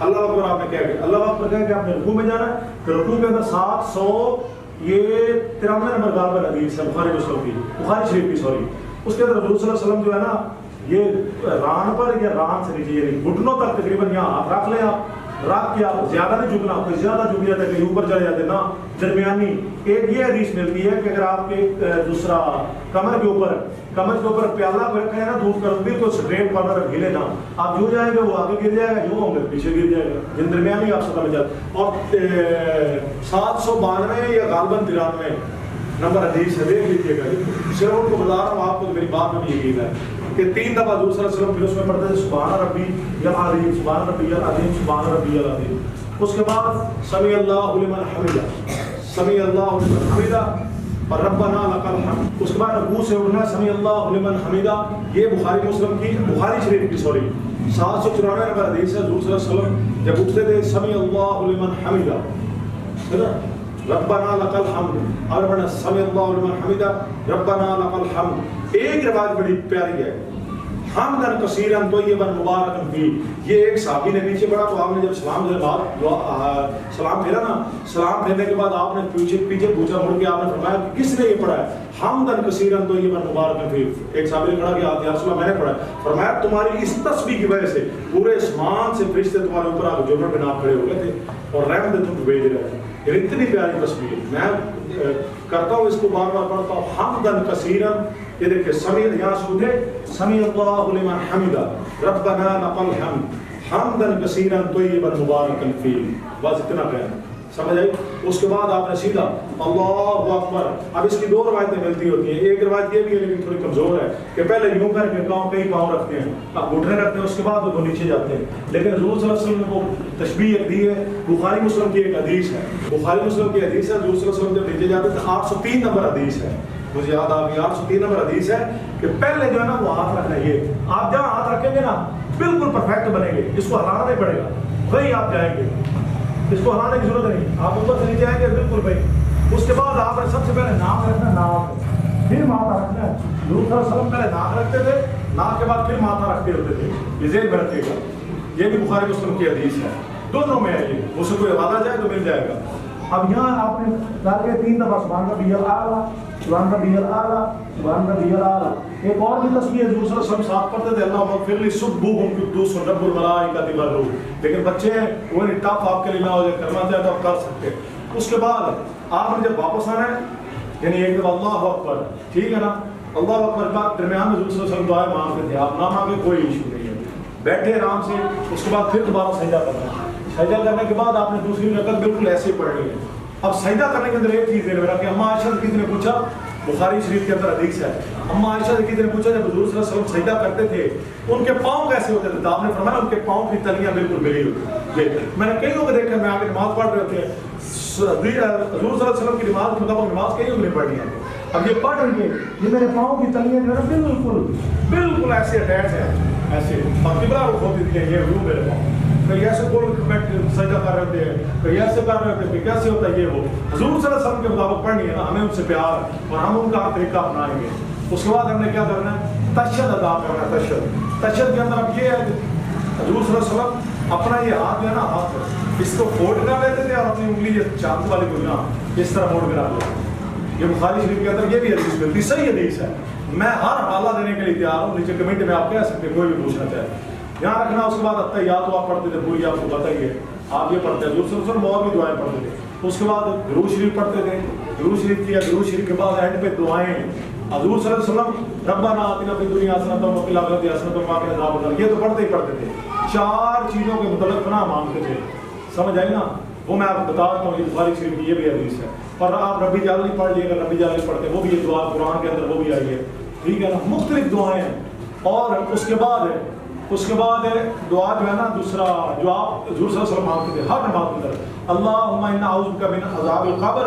اللہ اکبر آپ نے کیا کہ اللہ اکبر کہا کہ آپ نے رکوع میں جانا ہے، کہ رکوع کے اندر 700 یہ 93 نمبر غالباً حدیث ہے بخاری مسلم کی، بخاری شریف کی سوری، اس کے اندر حضور صلی اللہ علیہ وسلم جو ہے نا یہ ران پر یا ران سے نیچے یعنی گھٹنوں تک تقریباً یہاں ہاتھ رکھ لیں آپ، رکھ کے آپ زیادہ نہیں جھکنا، کوئی زیادہ جھک جاتا ہے کہ اوپر چلے جاتے نا، درمیانی ایک یہ حدیث ملتی ہے کہ اگر آپ کے دوسرا کمر کے اوپر پیالہ کو رکھے نا دودھ کا بالکل اسٹریٹ کارنر ہلے نا، آپ جو جائیں گے وہ آگے گر جائے گا، جو ہوں گے پیچھے گر جائے گا، جن درمیانی آپ سطح میں جاتے. اور 792 یا غالباً 93 نمبر حدیث ہے، دیکھ لیجیے گا، صرف ان کو بتا رہا ہوں آپ کو میری بات میں بھی یقین ہے کہ 3 دفعہ حضور صلی اللہ علیہ وسلم پھر اس میں پڑھتے تھے سبحان ربی العظیم، سبحان ربی العظیم، سبحان ربی العظیم. اس کے بعد سمیع اللہ لمن حمدہ، سمیع اللہ لمن حمدہ اور ربنا لک الحمد. اس کے بعد رکوع سے اٹھنا سمیع اللہ لمن حمدہ، یہ بخاری مسلم کی بخاری شریف کی سوری 794 نمبر حدیث ہے. حضور صلی اللہ علیہ وسلم جب اٹھتے تھے سمیع اللہ لمن حمدہ، ہے نا، ربنا لک الحمد، اور پڑھنا سمیع اللہ لمن حمدہ ربنا لک الحمد. ایک روایت بڑی پیاری ہے، حمدن کثیرن طیبا مبارکن فی. یہ ایک صحابی نے نیچے پڑھا تو آپ نے جب سلام کے بعد سلام پھیرا نا، سلام پھیرنے کے بعد آپ نے پیچھے پوچھا، مڑ کے آپ نے فرمایا کہ کس نے یہ پڑھا ہے حمدن کثیرن طیبا مبارکن فی. ایک صحابی نے کہا کہ یا رسول اللہ میں نے پڑھا ہے. فرمایا تمہاری اس تسبیح کی وجہ سے پورے آسمان سے فرشتے تمہارے اوپر آ کے جبر بنا کھڑے ہو گئے تھے اور رحمت تم کو بھیج رہے ہیں. یہ اتنی پیاری تسبیح میں کرتا ہوں، اس کو بار بار پڑھتا ہوں. حمدن کثیرن، یہ دیکھیں سمیع، یہاں سے اٹھے سمیع اللہ لمن حمدہ ربنا لک الحمد حمدن کثیرا طیبا مبارکا فیہ. بس اتنا کہنا، سمجھ آئی. اس کے بعد آپ نے سیدھا اللہ اکبر. اب اس کی 2 روایتیں ملتی ہوتی ہیں. ایک روایت یہ بھی ہے لیکن تھوڑی کمزور ہے کہ پہلے یوں کر کے کئی پاؤں رکھتے ہیں، اب گھٹنے رکھتے ہیں، اس کے بعد وہ نیچے جاتے ہیں. لیکن حضور صلی اللہ علیہ وسلم نے وہ تشبیہ ایک دی ہے. بخاری مسلم کی ایک حدیث ہے، بخاری مسلم کی حدیث ہے. حضور صلی اللہ علیہ وسلم جب نیچے جاتے تھے 803 نمبر حدیث ہے، مجھے یاد آ گئی 803 نمبر حدیث ہے کہ پہلے جو ہے نا وہ ہاتھ رکھنا. یہ آپ جہاں ہاتھ رکھیں گے نا بالکل پرفیکٹ بنے گے، اس کو ہلانا نہیں پڑے گا، وہی آپ جائیں گے، اس کو ہلانے کی ضرورت نہیں. آپ اوپر سے نیچے آئیں گے بالکل بھائی. اس کے بعد آپ نے سب سے پہلے ناک رکھنا، ناک پھر ماتھا رکھنا ہے. حضور صلی اللہ علیہ وسلم پہلے ناک رکھتے تھے، ناک کے بعد پھر ماتھا رکھتے ہوتے تھے. یہ ذہن میں رکھیے گا، یہ بھی بخاری مسلم کی حدیث ہے، دونوں میں ہے. یہ اس سے کوئی حوالہ جائے تو مل جائے گا. اب یہاں آپ نے ڈال کے 3 دفعہ سبحان ربی الاعلیٰ، سبحان ربی الاعلیٰ، سبحان ربی الاعلیٰ. ایک اور بھی تسبیح حضور صلی اللہ علیہ وسلم ساتھ پڑھتے تھے اللہم اغفر لی سبوح قدوس رب الملائکۃ والروح. لیکن بچے ہیں وہ ٹف آپ کے لیے نہ ہو جائے، کرنا چاہے تو آپ کر سکتے. اس کے بعد آپ نے جب واپس آنا ہے یعنی ایک دفعہ اللہ اکبر، ٹھیک ہے نا، اللہ اکبر کا درمیان میں حضور صلی اللہ علیہ وسلم دعائیں مانگتے تھے. آپ نہ مانگے کوئی ایشو نہیں ہے، بیٹھے آرام سے. اس کے بعد پھر دوبارہ سجدہ کرنا ہے. سجدہ کرنے کے بعد آپ نے دوسری رکعت بالکل ایسے ہی پڑھنی ہے. اب سجدہ کرنے کے اندر ایک چیز ہے میرا کہ اما عائشہ سے کسی نے پوچھا، بخاری شریف کے اندر حدیث ہے، اما عائشہ سے کسی نے پوچھا جب حضور صلی اللہ علیہ وسلم سجدہ کرتے تھے ان کے پاؤں کیسے ہوتے تھے؟ تو آپ نے فرمایا ان کے پاؤں کی تلیاں بالکل ملی ہوتی. میں نے کئی لوگ دیکھا، میں آگے نماز پڑھ رہے ہوتے ہیں، حضور صلی اللہ علیہ وسلم کی نماز کے مطابق نماز کئی لوگ نہیں پڑھنی ہے. اب یہ پڑھ رہی ہے، یہ میرے پاؤں کی تلیاں جو ہے بالکل ایسے اٹیچ ہیں، ایسے اور قبلہ رخ ہوتی تھی. یہ روح میرے پاؤں کہیں ایسے بول سجدہ کر رہے تھے، کہیں ایسے کر رہے تھے، کہ کیسے ہوتا ہے یہ وہ. حضور صلی اللہ علیہ وسلم کے مطابق پڑھنی ہے نا، ہمیں ان سے پیار اور ہم ان کا طریقہ اپنائیں گے. اس کے بعد ہم نے کیا کرنا ہے؟ تشہد ادا کرنا ہے. تشہد کے اندر اب یہ ہے کہ حضور صلی اللہ علیہ وسلم اپنا یہ ہاتھ جو ہے نا، ہاتھ اس کو فوڑ کر لیتے تھے اور اپنی انگلی یہ چاند والی کو نا اس طرح موڑ کر آتے. یہ بخاری شریف کے اندر یہ بھی حدیث ملتی، صحیح حدیث ہے. میں ہر حوالہ دینے کے لیے تیار ہوں، نیچے کمنٹ میں آپ کہہ سکتے ہیں، کوئی بھی پوچھنا چاہے. یہاں رکھنا. اس کے بعد التحیات تو آپ پڑھتے تھے، پوری آپ کو بتائیے، آپ یہ پڑھتے ہیں. دوسرے دوسرے اور بھی دعائیں پڑھتے تھے. اس کے بعد درود شریف پڑھتے تھے. درود شریف کیا، درود شریف کے بعد اینڈ پہ دعائیں. حضور صلی اللہ علیہ وسلم ربنا آتنا فی الدنیا حسنۃ وفی الآخرۃ حسنۃ وقنا عذاب النار، یہ تو پڑھتے ہی پڑھتے تھے. 4 چیزوں کے متعلق پناہ مانگتے تھے. سمجھ آئی نا؟ وہ میں آپ کو بتا دیتا ہوں. یہ بخاری شریف کی یہ بھی حدیث ہے. اور آپ ربی جلالی پڑھ لیے، اگر ربی جلالی پڑھتے ہیں وہ بھی یہ دعا قرآن کے اندر وہ بھی آئی ہے، ٹھیک ہے نا. مختلف دعائیں ہیں. اور اس کے بعد دعا جو ہے نا دوسرا جو آپ حضور صلی اللہ علیہ وسلم مانگتے تھے ہر نماز کے اندر، اللہم انا اعوذ بک من عذاب القبر،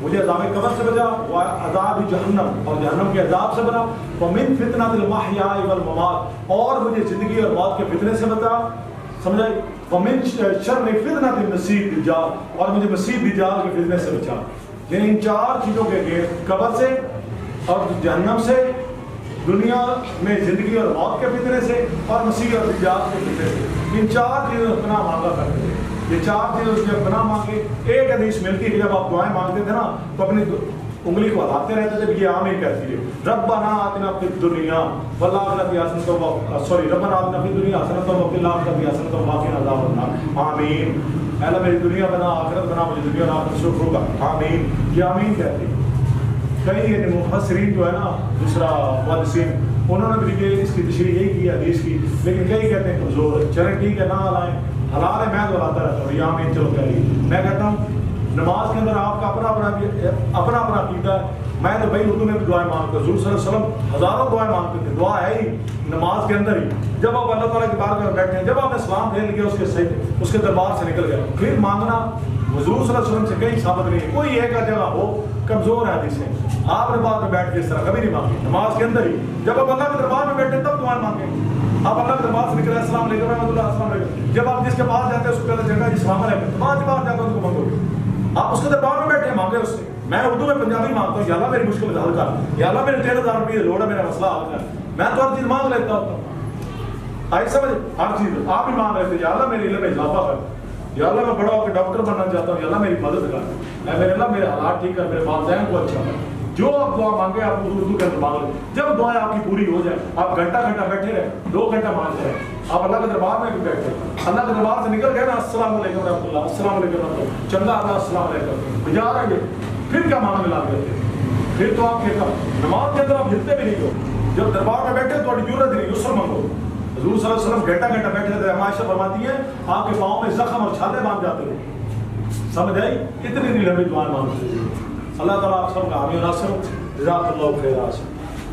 مجھے عذاب قبر سے بچا، وعذاب جہنم، اور جہنم کے عذاب سے بچا، ومن فتنۃ المحیا والممات، اور مجھے زندگی اور موت کے فتنے سے بچا. سمجھائی؟ ومن شر فتنۃ المسیح الدجال، اور مجھے مسیح دجال کے فتنے سے بچا. یعنی ان 4 چیزوں کے گھیر، قبر سے اور جہنم سے، دنیا میں زندگی اور موت کے فتنے سے، اور مسیح اور دجال کے فتنے سے. ان 4 چیزوں سے پناہ مانگا کرتے تھے. یہ 4 چیزوں سے جب پناہ مانگے، ایک حدیث ملتی ہے کہ جب آپ دعائیں مانگتے تھے نا تو اپنی انگلی کو ہلاتے رہتے تھے، یہ آمین کہتی ہے. ربنا آتنا فی الدنیا والآخرۃ حسنۃ ربنا آتنا فی الدنیا حسنۃ وفی الآخرۃ حسنۃ وقنا عذاب النار. آمین. اے اللہ میری دنیا بنا، آخرت بنا، مجھے دنیا اور آخرت سے ہوگا. آمین. یہ آمین کہتے ہیں. کئی مفسرین جو ہے نا، دوسرا محدثین، انہوں نے بھی اس کی تشریح یہی کی حدیث کی، لیکن کئی کہتے ہیں کمزور ہے. چلیں ٹھیک ہے، نہ ہلائیں، حلال ہے میں تو ہلاتا رہتا ہوں. یہ آمین چلو کہہ لیجیے. میں کہتا ہوں نماز کے اندر آپ کا اپنا عقیدہ ہے. میں تو بھائی اردو میں بھی دعائیں مانگتا ہوں. حضور صلی اللہ علیہ وسلم ہزاروں دعائیں مانگتے تھے. دعا ہے ہی نماز کے اندر ہی. جب آپ اللہ تعالیٰ کے بارگاہ میں بیٹھے ہیں، جب آپ نے سلام پھیر لیا اس کے دربار سے نکل گئے، پھر مانگنا حضور صلی اللہ علیہ وسلم سے کہیں ثابت نہیں ہے. کوئی ایک جگہ ہو کمزور ہے حدیث ہے، آپ نے بعد میں بیٹھ کے اس طرح کبھی نہیں مانگی. نماز کے اندر ہی جب آپ اللہ کے دربار میں بیٹھے تب دعائیں مانگیں. آپ اللہ کے دربار سے نکلے السلام علیکم ورحمۃ اللہ، السلام علیکم. جب آپ جس کے پاس جاتے ہیں اس کو پہلے جگہ جی السلام علیکم، بعد بار جا کر اس کو مانگو. آپ اس کے دربار میں بیٹھے مانگے اس سے. میں اردو میں پنجابی مانگتا ہوں، یا اللہ میری مشکل حل کر، یا اللہ میرے 13,000 روپئے لوڑ ہے، میرا مسئلہ حل کر. میں تو ہر چیز مانگ لیتا ہوں. آئی سمجھ؟ ہر چیز آپ ہی مانگ رہے تھے، یا اللہ میری علم میں اضافہ کر، یا اللہ میں بڑا ہو کے ڈاکٹر بننا چاہتا ہوں، یا اللہ میری مدد کر، اے میرے اللہ میرے حالات ٹھیک کر، میرے والدین کو اچھا کر. جو آپ دعا مانگے آپ اردو کے اندر مانگ لیں. جب دعائیں آپ کی پوری ہو جائے، آپ گھنٹہ گھنٹہ بیٹھے رہے، 2 گھنٹہ مانگتے رہے، آپ اللہ کے دربار میں بھی بیٹھے، اللہ کے دربار سے نکل گئے نا السلام علیکم ورحمۃ اللہ، السلام علیکم ورحمۃ اللہ، چندہ اللہ السلام علیکم جا رہے ہیں. پھر کیا مانگ ملا کرتے؟ پھر تو آپ کے نماز کے اندر آپ ہلتے بھی نہیں ہو. جب دربار میں بیٹھے تو ضرورت نہیں، اس سے مانگو. حضور صلی اللہ علیہ وسلم گھنٹہ گھنٹہ بیٹھے تھے. عائشہ فرماتی ہے آپ کے پاؤں میں زخم اور چھالے باندھ جاتے تھے. سمجھ آئی؟ اتنی لمبی دعائیں مانگتے تھے. اللہ تعالیٰ آپ سب کا حامی و ناصر. جزاک اللہ خیر.